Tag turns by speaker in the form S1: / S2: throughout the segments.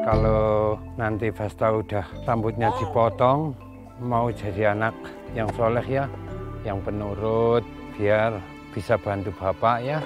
S1: Kalau nanti Fasta udah rambutnya dipotong, mau jadi anak yang soleh ya, yang penurut, biar bisa bantu bapak ya.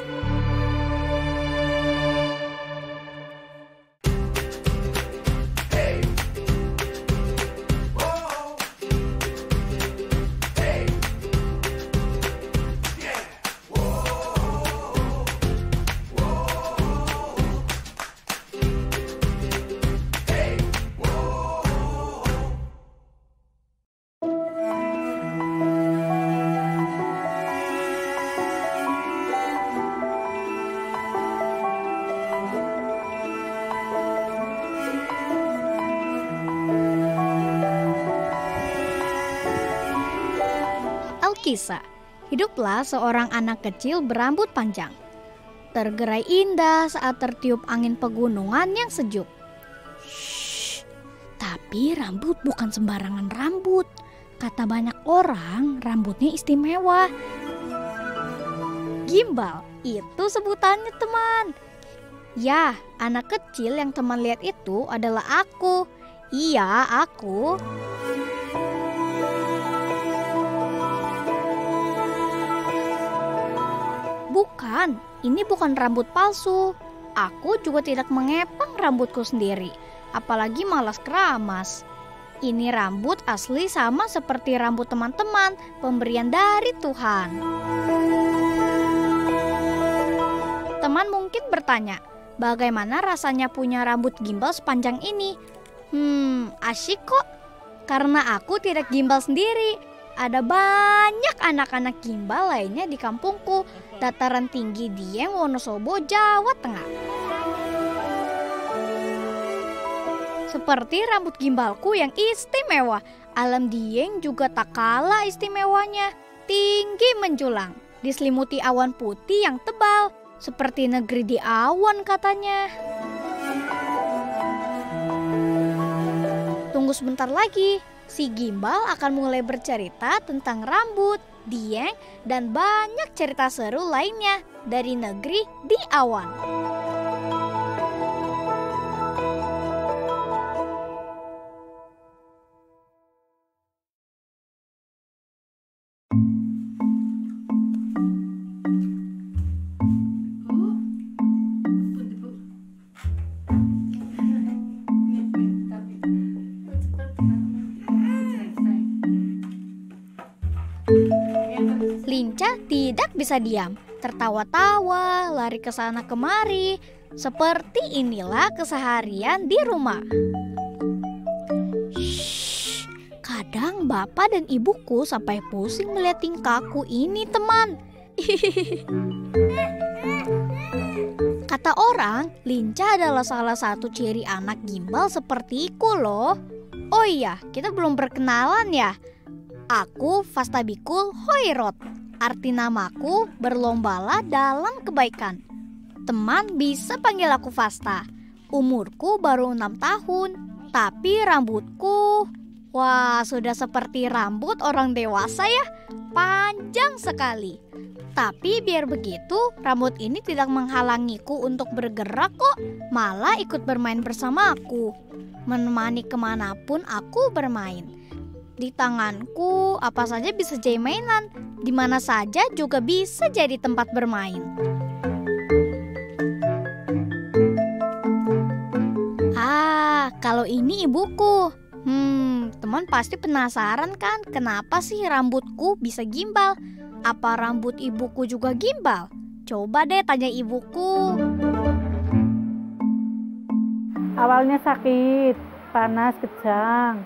S2: Kisah, hiduplah seorang anak kecil berambut panjang. Tergerai indah saat tertiup angin pegunungan yang sejuk. Shh, tapi rambut bukan sembarangan rambut. Kata banyak orang, rambutnya istimewa. Gimbal, itu sebutannya teman. Ya, anak kecil yang teman lihat itu adalah aku. Iya, aku. Bukan, ini bukan rambut palsu. Aku juga tidak mengepang rambutku sendiri, apalagi malas keramas. Ini rambut asli sama seperti rambut teman-teman, pemberian dari Tuhan. Teman mungkin bertanya, bagaimana rasanya punya rambut gimbal sepanjang ini? Asyik kok, karena aku tidak gimbal sendiri. Ada banyak anak-anak gimbal lainnya di kampungku, dataran tinggi Dieng, Wonosobo, Jawa Tengah. Seperti rambut gimbalku yang istimewa, alam Dieng juga tak kalah istimewanya. Tinggi menjulang, diselimuti awan putih yang tebal, seperti negeri di awan katanya. Tunggu sebentar lagi. Si Gimbal akan mulai bercerita tentang rambut, Dieng, dan banyak cerita seru lainnya dari negeri di awan. Linca tidak bisa diam, tertawa-tawa, lari ke sana kemari. Seperti inilah keseharian di rumah. Shh, kadang bapak dan ibuku sampai pusing melihat tingkahku ini, teman. Kata orang, Linca adalah salah satu ciri anak gimbal sepertiku loh. Oh iya, kita belum berkenalan ya. Aku Fasta Bikul Hoirot. Arti namaku berlombalah dalam kebaikan. Teman bisa panggil aku Fasta. Umurku baru 6 tahun, tapi rambutku, wah, sudah seperti rambut orang dewasa ya. Panjang sekali. Tapi biar begitu, rambut ini tidak menghalangiku untuk bergerak kok. Malah ikut bermain bersamaku. Menemani kemanapun aku bermain. Di tanganku apa saja bisa jadi mainan, di mana saja juga bisa jadi tempat bermain. Kalau ini ibuku. Teman pasti penasaran kan kenapa sih rambutku bisa gimbal? Apa rambut ibuku juga gimbal? Coba deh tanya ibuku.
S3: Awalnya sakit, panas, kejang.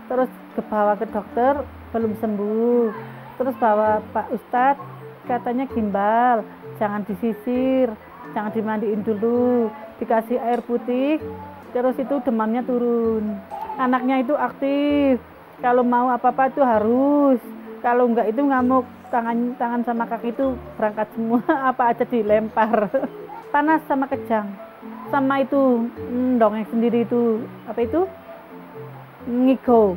S3: Terus bawa ke dokter, belum sembuh. Terus bawa Pak Ustadz, katanya gimbal, jangan disisir, jangan dimandiin dulu, dikasih air putih, terus itu demamnya turun. Anaknya itu aktif, kalau mau apa-apa itu harus, kalau enggak itu ngamuk, tangan sama kaki itu berangkat semua, apa aja dilempar. Panas sama kejang, sama itu dongeng sendiri itu apa itu ngigo.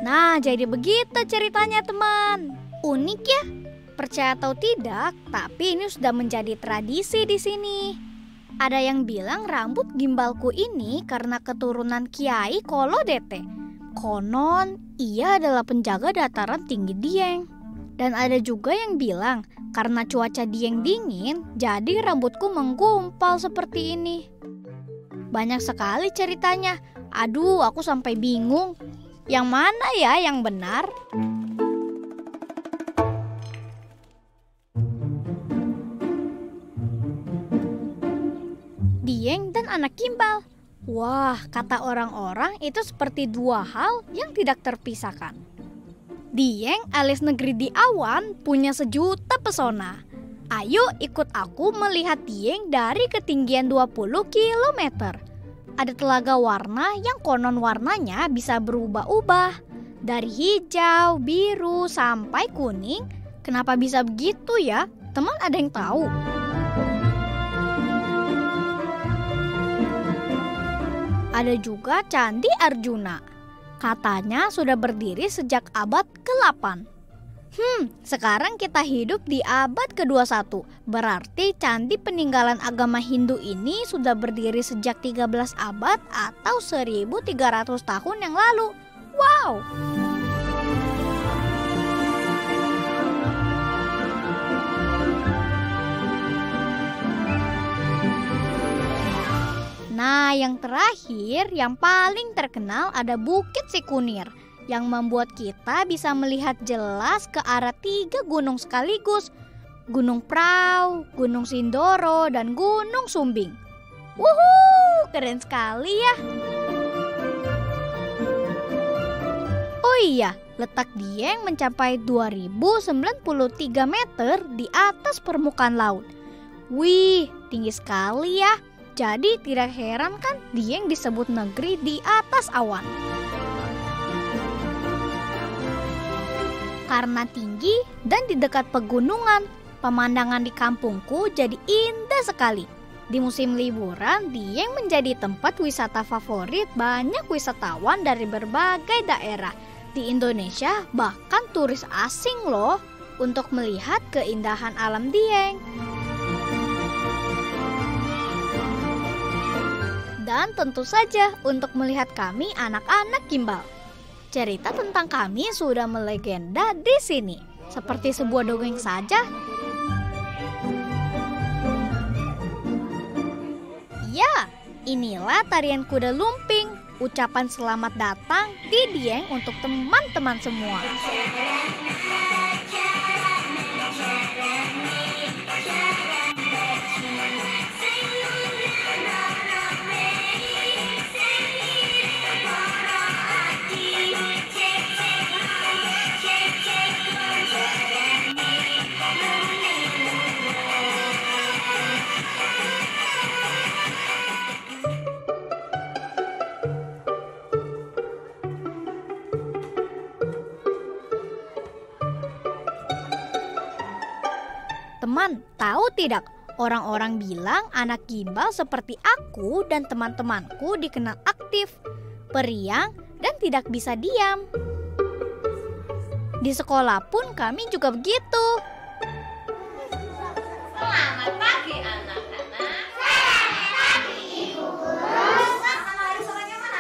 S2: Nah, jadi begitu ceritanya teman. Unik ya? Percaya atau tidak, tapi ini sudah menjadi tradisi di sini. Ada yang bilang rambut gimbalku ini karena keturunan Kiai Kolodete. Konon, ia adalah penjaga dataran tinggi Dieng. Dan ada juga yang bilang karena cuaca Dieng dingin, jadi rambutku menggumpal seperti ini. Banyak sekali ceritanya. Aduh, aku sampai bingung. Yang mana ya yang benar? Dieng dan anak gimbal. Wah, kata orang-orang itu seperti dua hal yang tidak terpisahkan. Dieng alias negeri di awan punya sejuta pesona. Ayo ikut aku melihat Dieng dari ketinggian 20 km. Ada telaga warna yang konon warnanya bisa berubah-ubah. Dari hijau, biru, sampai kuning. Kenapa bisa begitu ya? Teman ada yang tahu? Ada juga Candi Arjuna. Katanya sudah berdiri sejak abad ke-8. Sekarang kita hidup di abad ke-21. Berarti candi peninggalan agama Hindu ini sudah berdiri sejak 13 abad atau 1300 tahun yang lalu. Wow! Nah, yang terakhir, yang paling terkenal ada Bukit Sikunir yang membuat kita bisa melihat jelas ke arah 3 gunung sekaligus. Gunung Prau, Gunung Sindoro, dan Gunung Sumbing. Wuhuu, keren sekali ya. Oh iya, letak Dieng mencapai 2093 meter di atas permukaan laut. Wih, tinggi sekali ya. Jadi tidak heran kan Dieng disebut negeri di atas awan. Karena tinggi dan di dekat pegunungan, pemandangan di kampungku jadi indah sekali. Di musim liburan, Dieng menjadi tempat wisata favorit banyak wisatawan dari berbagai daerah di Indonesia, bahkan turis asing loh, untuk melihat keindahan alam Dieng. Dan tentu saja untuk melihat kami anak-anak gimbal. Cerita tentang kami sudah melegenda di sini, seperti sebuah dongeng saja. Ya, inilah tarian kuda lumping, ucapan selamat datang di Dieng untuk teman-teman semua. Teman, tahu tidak? Orang-orang bilang anak gimbal seperti aku dan teman-temanku dikenal aktif, periang, dan tidak bisa diam. Di sekolah pun kami juga begitu.
S4: Selamat pagi anak-anak.
S5: Selamat pagi Ibu Guru.
S4: Sama hari sekolahnya mana?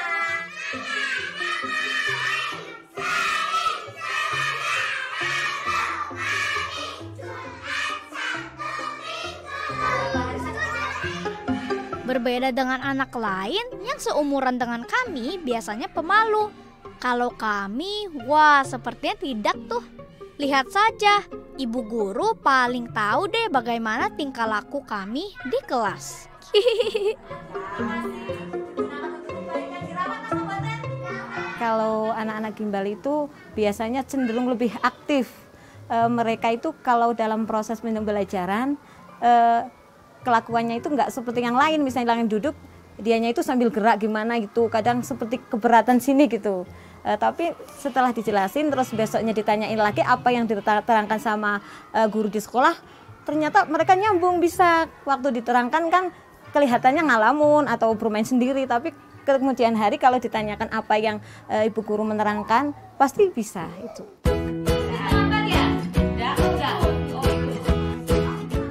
S2: Berbeda dengan anak lain yang seumuran dengan kami biasanya pemalu. Kalau kami, wah sepertinya tidak tuh. Lihat saja, ibu guru paling tahu deh bagaimana tingkah laku kami di kelas.
S5: Kalau anak-anak gimbal itu biasanya cenderung lebih aktif. Mereka itu kalau dalam proses pembelajaran kelakuannya itu nggak seperti yang lain, misalnya yang duduk dianya itu sambil gerak gimana gitu, kadang seperti keberatan sini gitu. Tapi setelah dijelasin terus besoknya ditanyain lagi apa yang diterangkan sama guru di sekolah, ternyata mereka nyambung bisa. Waktu diterangkan kan kelihatannya ngalamun atau bermain sendiri, tapi kemudian hari kalau ditanyakan apa yang ibu guru menerangkan pasti bisa itu.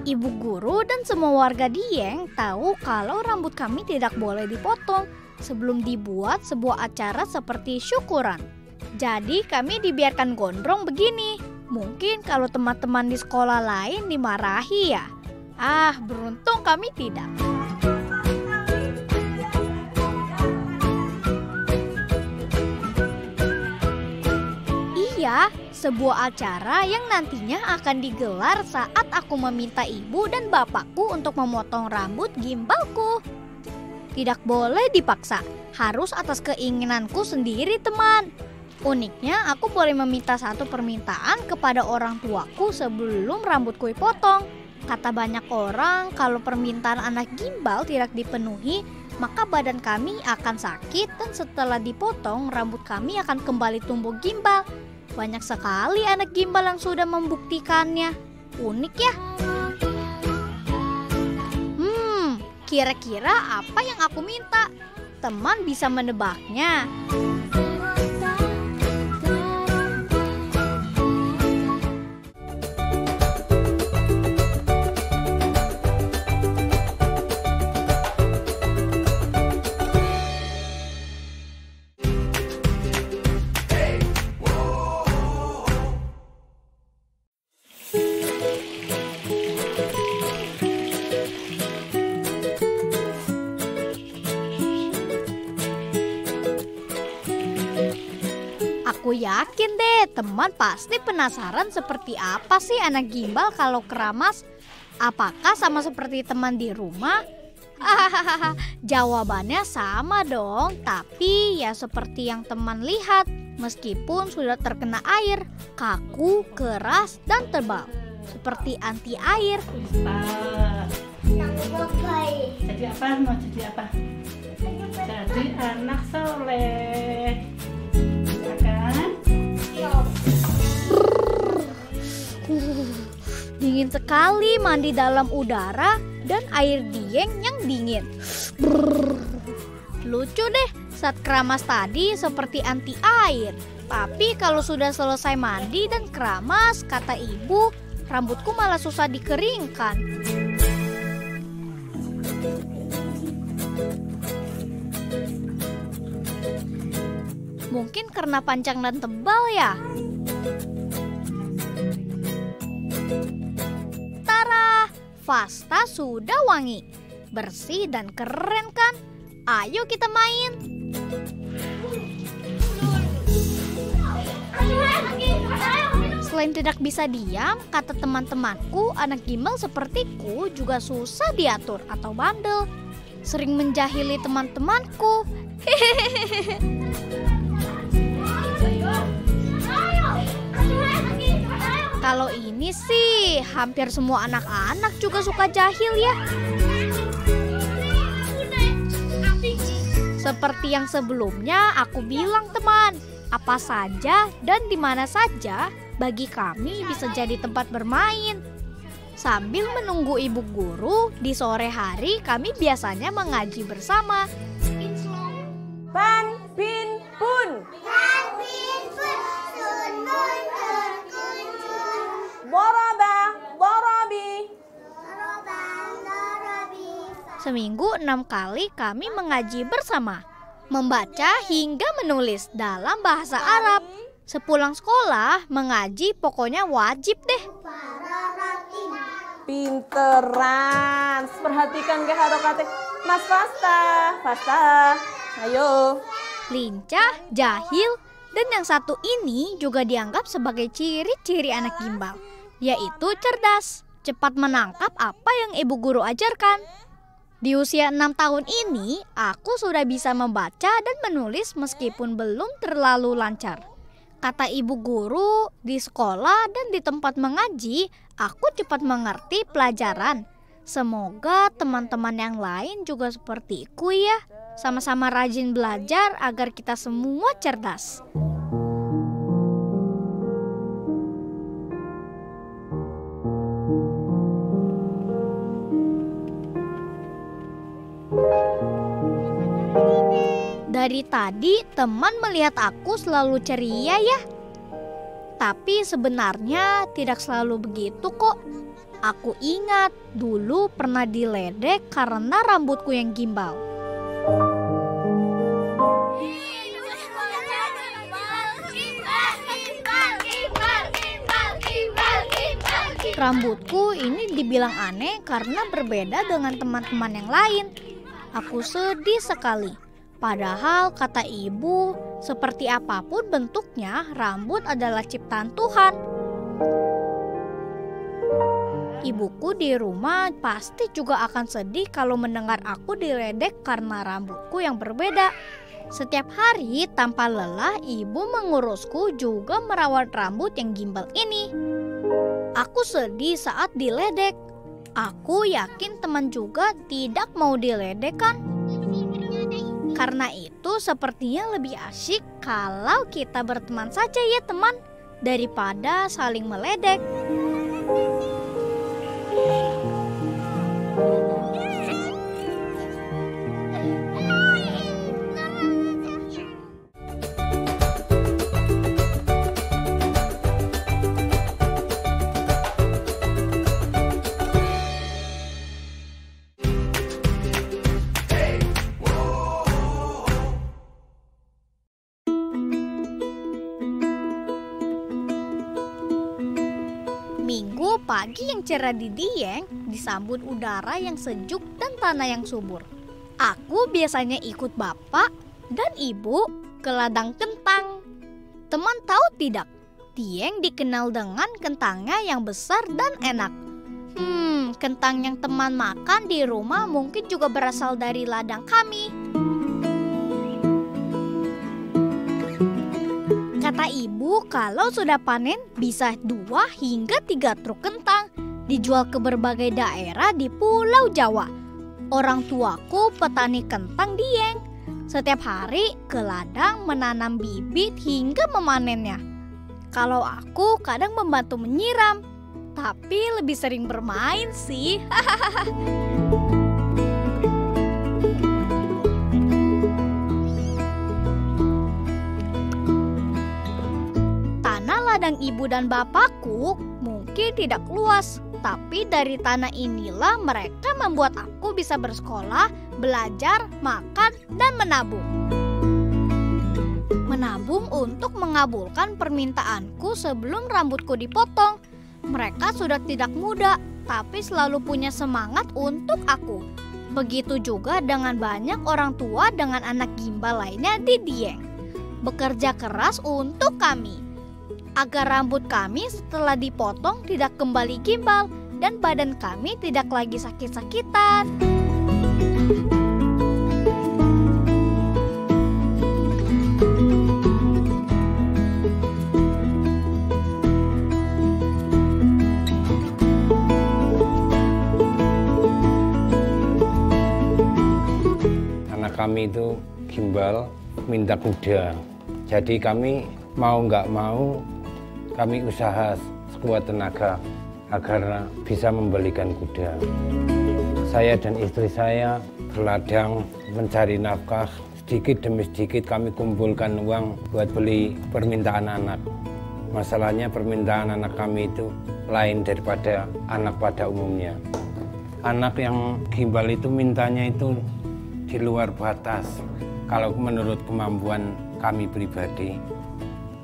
S2: Ibu guru dan semua warga Dieng tahu kalau rambut kami tidak boleh dipotong sebelum dibuat sebuah acara seperti syukuran. Jadi kami dibiarkan gondrong begini. Mungkin kalau teman-teman di sekolah lain dimarahi ya. Beruntung kami tidak. Iya, sebuah acara yang nantinya akan digelar saat aku meminta ibu dan bapakku untuk memotong rambut gimbalku. Tidak boleh dipaksa, harus atas keinginanku sendiri, teman. Uniknya, aku boleh meminta satu permintaan kepada orang tuaku sebelum rambutku dipotong. Kata banyak orang, kalau permintaan anak gimbal tidak dipenuhi, maka badan kami akan sakit dan setelah dipotong, rambut kami akan kembali tumbuh gimbal. Banyak sekali anak gimbal yang sudah membuktikannya. Unik ya? Kira-kira apa yang aku minta? Teman bisa menebaknya. Aku yakin deh teman pasti penasaran seperti apa sih anak gimbal kalau keramas. Apakah sama seperti teman di rumah? Jawabannya sama dong, tapi ya seperti yang teman lihat. Meskipun sudah terkena air, kaku, keras, dan tebal. Seperti anti air.
S3: Jadi apa? Mau jadi apa? Jadi anak soleh.
S2: Dingin sekali mandi dalam udara dan air Dieng yang dingin. Lucu deh, saat keramas tadi seperti anti air. Tapi kalau sudah selesai mandi dan keramas, kata ibu, rambutku malah susah dikeringkan. Mungkin karena panjang dan tebal ya. Tara, Fasta sudah wangi, bersih dan keren kan? Ayo kita main. Selain tidak bisa diam, kata teman-temanku, anak gimbal sepertiku juga susah diatur atau bandel. Sering menjahili teman-temanku. Kalau ini sih hampir semua anak-anak juga suka jahil ya. Seperti yang sebelumnya aku bilang teman, apa saja dan di mana saja bagi kami bisa jadi tempat bermain. Sambil menunggu ibu guru, di sore hari kami biasanya mengaji bersama.
S5: Pan, bin, pun. Boroba, borobi.
S2: Seminggu 6 kali kami mengaji bersama, membaca hingga menulis dalam bahasa Arab. Sepulang sekolah, mengaji pokoknya wajib deh.
S5: Pinteran, perhatikan ke harokatnya. Mas Fasta, Fasta, ayo.
S2: Lincah, jahil, dan yang satu ini juga dianggap sebagai ciri-ciri anak gimbal, yaitu cerdas, cepat menangkap apa yang ibu guru ajarkan. Di usia 6 tahun ini, aku sudah bisa membaca dan menulis meskipun belum terlalu lancar. Kata ibu guru, di sekolah dan di tempat mengaji, aku cepat mengerti pelajaran. Semoga teman-teman yang lain juga sepertiku ya. Sama-sama rajin belajar agar kita semua cerdas. Dari tadi teman melihat aku selalu ceria ya. Tapi sebenarnya tidak selalu begitu kok. Aku ingat dulu pernah diledek karena rambutku yang gimbal. Rambutku ini dibilang aneh karena berbeda dengan teman-teman yang lain. Aku sedih sekali. Padahal kata ibu, seperti apapun bentuknya, rambut adalah ciptaan Tuhan. Ibuku di rumah pasti juga akan sedih kalau mendengar aku diledek karena rambutku yang berbeda. Setiap hari tanpa lelah, ibu mengurusku juga merawat rambut yang gimbal ini. Aku sedih saat diledek. Aku yakin teman juga tidak mau diledek kan? Karena itu sepertinya lebih asyik kalau kita berteman saja ya teman, daripada saling meledek. Minggu pagi yang cerah di Dieng disambut udara yang sejuk dan tanah yang subur. Aku biasanya ikut bapak dan ibu ke ladang kentang. Teman tahu tidak, Dieng dikenal dengan kentangnya yang besar dan enak. Kentang yang teman makan di rumah mungkin juga berasal dari ladang kami. Kata ibu, kalau sudah panen bisa 2 hingga 3 truk kentang dijual ke berbagai daerah di Pulau Jawa. Orang tuaku petani kentang Dieng. Setiap hari ke ladang menanam bibit hingga memanennya. Kalau aku kadang membantu menyiram, tapi lebih sering bermain sih. Ladang ibu dan bapakku mungkin tidak luas, tapi dari tanah inilah mereka membuat aku bisa bersekolah, belajar, makan, dan menabung. Menabung untuk mengabulkan permintaanku sebelum rambutku dipotong. Mereka sudah tidak muda, tapi selalu punya semangat untuk aku. Begitu juga dengan banyak orang tua dengan anak gimbal lainnya di Dieng. Bekerja keras untuk kami agar rambut kami setelah dipotong tidak kembali gimbal dan badan kami tidak lagi sakit-sakitan.
S1: Anak kami itu gimbal, minta kuda. Jadi kami mau nggak mau, kami usaha sekuat tenaga agar bisa membelikan kuda. Saya dan istri saya berladang mencari nafkah. Sedikit demi sedikit kami kumpulkan uang buat beli permintaan anak. Masalahnya permintaan anak kami itu lain daripada anak pada umumnya. Anak yang gimbal itu mintanya itu di luar batas. Kalau menurut kemampuan kami pribadi,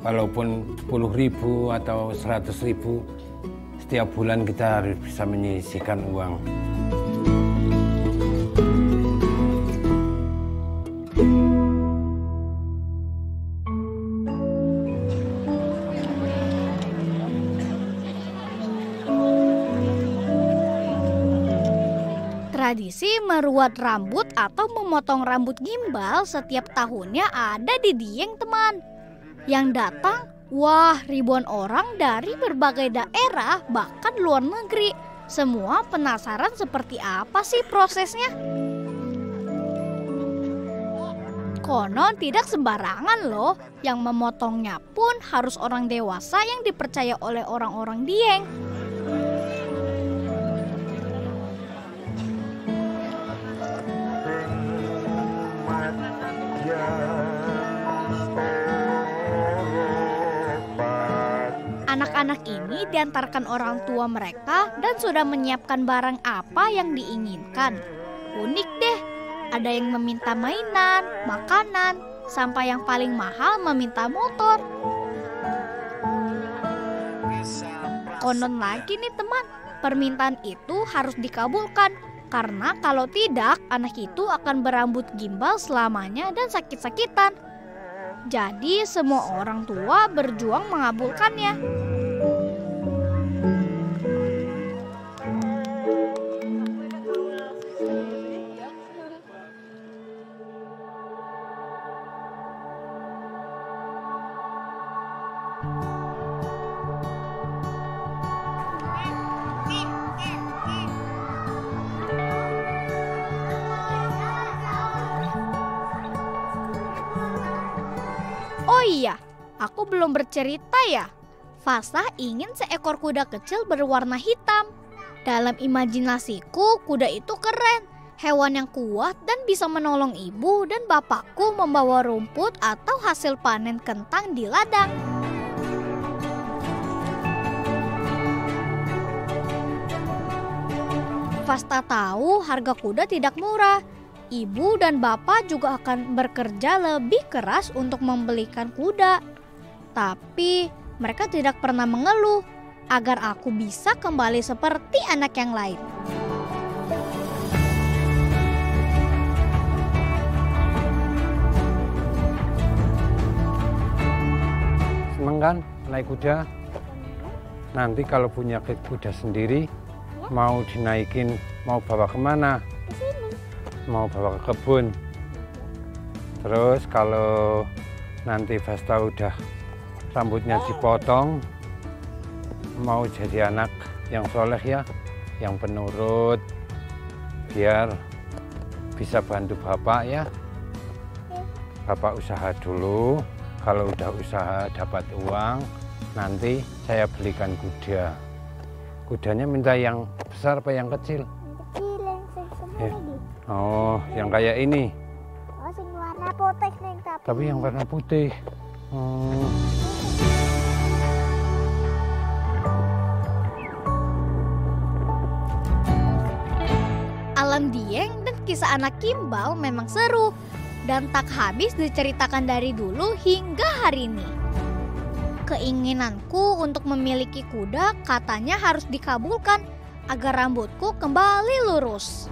S1: walaupun 10.000 atau 100.000, setiap bulan kita harus bisa menyisihkan uang.
S2: Tradisi meruat rambut atau memotong rambut gimbal setiap tahunnya ada di Dieng teman. Yang datang, wah, ribuan orang dari berbagai daerah, bahkan luar negeri. Semua penasaran seperti apa sih prosesnya. Konon tidak sembarangan loh, yang memotongnya pun harus orang dewasa yang dipercaya oleh orang-orang Dieng.
S6: Yeah.
S2: anak ini diantarkan orang tua mereka dan sudah menyiapkan barang apa yang diinginkan. Unik deh, ada yang meminta mainan, makanan, sampai yang paling mahal meminta motor. Konon lagi nih teman, permintaan itu harus dikabulkan. Karena kalau tidak, anak itu akan berambut gimbal selamanya dan sakit-sakitan. Jadi semua orang tua berjuang mengabulkannya. Oh iya, aku belum bercerita ya. Fasah ingin seekor kuda kecil berwarna hitam. Dalam imajinasiku, kuda itu keren. Hewan yang kuat dan bisa menolong ibu dan bapakku membawa rumput atau hasil panen kentang di ladang. Fasta tahu harga kuda tidak murah. Ibu dan bapak juga akan bekerja lebih keras untuk membelikan kuda. Tapi mereka tidak pernah mengeluh agar aku bisa kembali seperti anak yang lain.
S1: Seneng kan naik kuda? Nanti kalau punya kuda sendiri, mau dinaikin, mau bawa kemana? Mau bawa ke kebun. Terus kalau nanti Fasta udah rambutnya dipotong, mau jadi anak yang soleh ya, yang penurut, biar bisa bantu bapak ya. Bapak usaha dulu, kalau udah usaha dapat uang, nanti saya belikan kuda. Kudanya minta yang besar apa yang kecil?
S6: Kecil yang sama lagi.
S1: Oh, yang kayak ini.
S6: Oh, sing warna putih ning
S1: Tapi yang warna putih.
S2: Alam Dieng dan kisah anak gimbal memang seru dan tak habis diceritakan dari dulu hingga hari ini. Keinginanku untuk memiliki kuda katanya harus dikabulkan agar rambutku kembali lurus.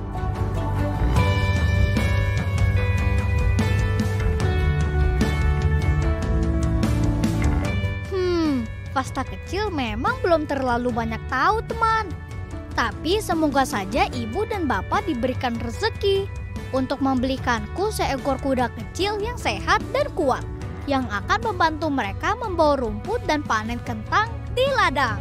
S2: Fasta kecil memang belum terlalu banyak tahu teman. Tapi semoga saja ibu dan bapak diberikan rezeki untuk membelikanku seekor kuda kecil yang sehat dan kuat, yang akan membantu mereka membawa rumput dan panen kentang di ladang.